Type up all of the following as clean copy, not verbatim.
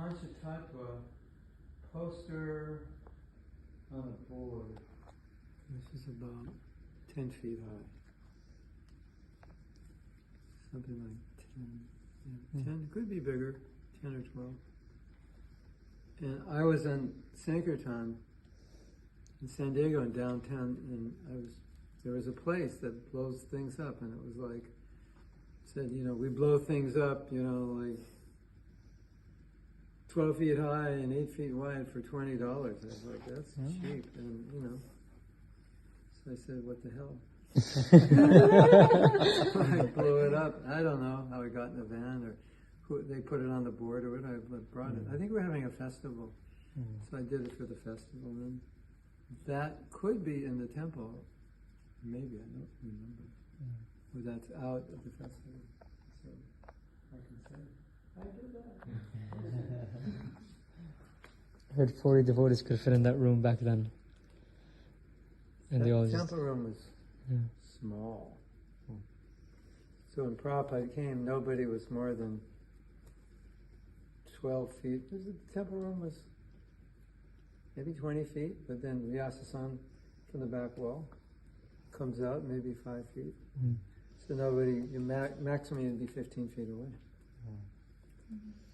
Panchatattva poster on a board. This is about 10 feet high. Something like 10. 10, could be bigger, 10 or 12. And I was in Sankirtan in San Diego in downtown, and there was a place that blows things up, and it was like, said, we blow things up, like 12 feet high and 8 feet wide for $20. I was like, that's cheap, and so I said, what the hell? I blew it up. I don't know how it got in the van, or who they put it on the board, or what I brought it. I think we're having a festival, so I did it for the festival. And that could be in the temple, maybe, I don't remember. Or that's out at the festival, so I can say, I did that. I heard 40 devotees could fit in that room back then. And that they all temple room was small. So when Prabhupada came, nobody was more than 12 feet. The temple room was maybe 20 feet, but then Vyasa-san from the back wall comes out maybe 5 feet. So nobody, maximum you'd be 15 feet away.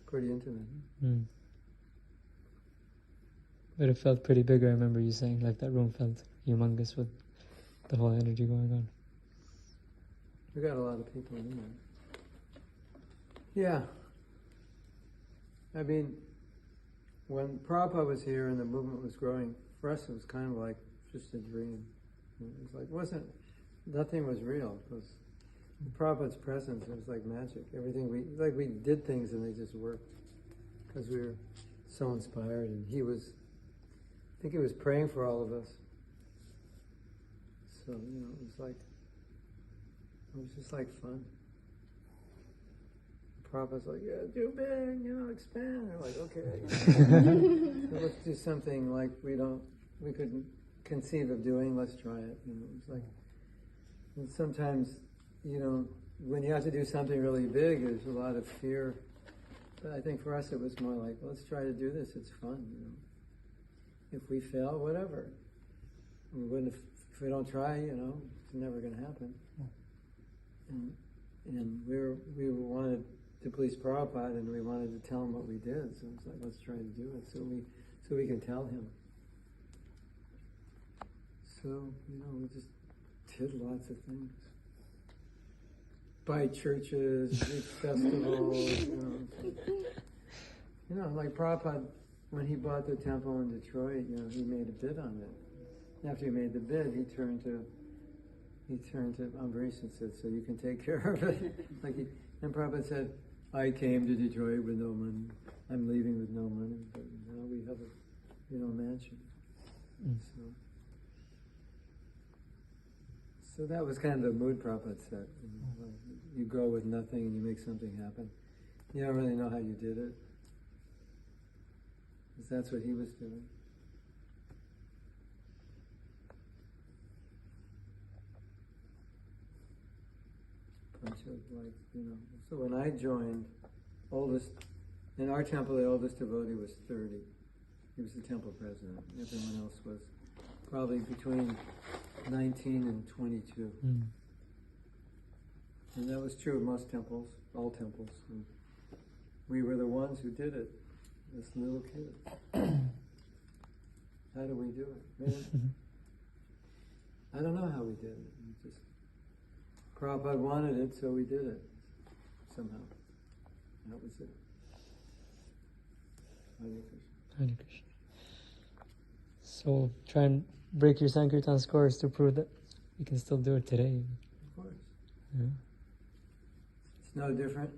Pretty intimate. But it felt pretty big, I remember you saying, like that room felt humongous with the whole energy going on. We got a lot of people in there. Yeah. I mean, when Prabhupada was here and the movement was growing, for us it was kind of like just a dream. It was like, nothing was real. It was Prabhupada's presence, it was like magic. Everything we did things and they just worked. Because we were so inspired, and I think he was praying for all of us. So, it was just like fun. Prabhupada's like, yeah, do big, expand. We're like, okay. So let's do something like we couldn't conceive of doing, let's try it. It was like, and sometimes, when you have to do something really big, there's a lot of fear. But I think for us it was more like, let's try to do this, it's fun, If we fail, whatever. If we don't try, it's never going to happen. And we wanted to please Prabhupada, and we wanted to tell him what we did. So it's like, let's try to do it, so we can tell him. So we just did lots of things. Buy churches, big festivals. Like Prabhupada, when he bought the temple in Detroit, he made a bid on it. After he made the bid, he turned to Ambarish and said, so you can take care of it. And Prabhupada said, I came to Detroit with no money. I'm leaving with no money, but now we have a mansion. So that was kind of the mood Prabhupada set. You go with nothing and you make something happen. You don't really know how you did it, because that's what he was doing. Bunch of So when I joined, in our temple, the oldest devotee was 30. He was the temple president. Everyone else was probably between 19 and 22. And that was true of most temples, all temples. And we were the ones who did it, as little kids. How do we do it? I don't know how we did it. Prabhupada wanted it, so we did it. Somehow. That was it. Hare Krishna. Hare Krishna. So try and break your Sankirtan scores to prove that you can still do it today. Of course. Yeah. It's no different.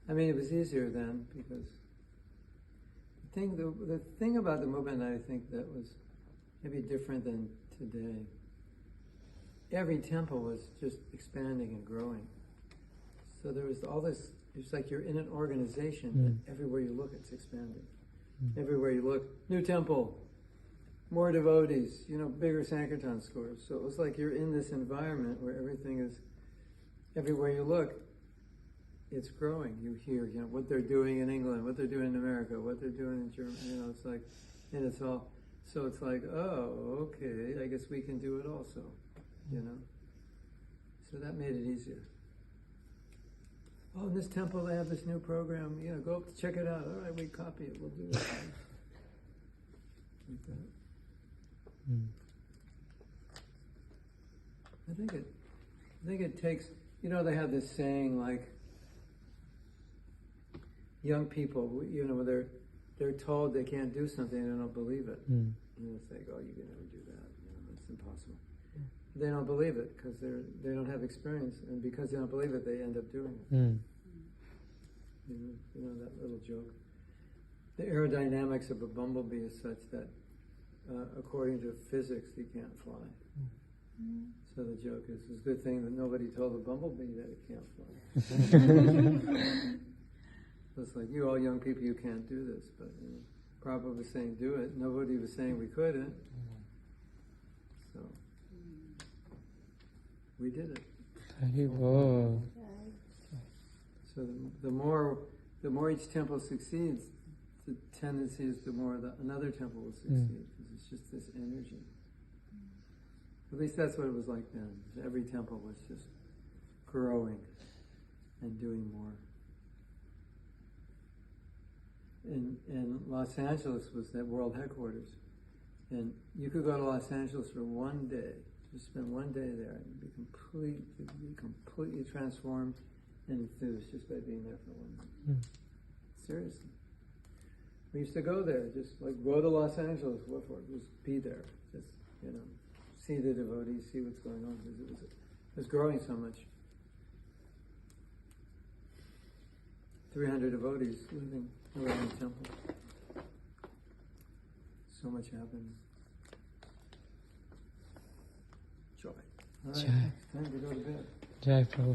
I mean, it was easier then, because the thing about the movement, I think, that was maybe different than today. Every temple was just expanding and growing. So there was all this, it's like you're in an organization, and everywhere you look, it's expanding. Everywhere you look, new temple, more devotees, bigger Sankirtan scores. So it was like you're in this environment where everything is everywhere you look, it's growing. You hear, what they're doing in England, what they're doing in America, what they're doing in Germany. It's like, and it's all. So it's like, oh, okay, I guess we can do it also. So that made it easier. Oh, in this temple they have this new program. Go check it out. All right, we copy it. We'll do it. Like that. I think it takes. They have this saying like, young people, they're told they can't do something and they don't believe it. It's like, oh, you can never do that. It's impossible. They don't believe it because they don't have experience, and because they don't believe it, they end up doing it. That little joke. The aerodynamics of a bumblebee is such that, according to physics, he can't fly. So the joke is, it's a good thing that nobody told the bumblebee that it can't fly. It's like, you all young people, you can't do this, but Prabhupada was saying do it. Nobody was saying we couldn't. So we did it. So the more each temple succeeds, the tendency is the more another temple will succeed, because it's just this energy. At least that's what it was like then. Every temple was just growing and doing more. And Los Angeles was that world headquarters. And you could go to Los Angeles for one day, just spend one day there, and be completely transformed and enthused just by being there for 1 night. Seriously. We used to go there, just like go to Los Angeles, what for? Just be there. Just, see the devotees, see what's going on, because it was growing so much. 300 devotees living around the temple. So much happened. Joy. All right, Joy. it's time to go to bed. Jai Prabhu.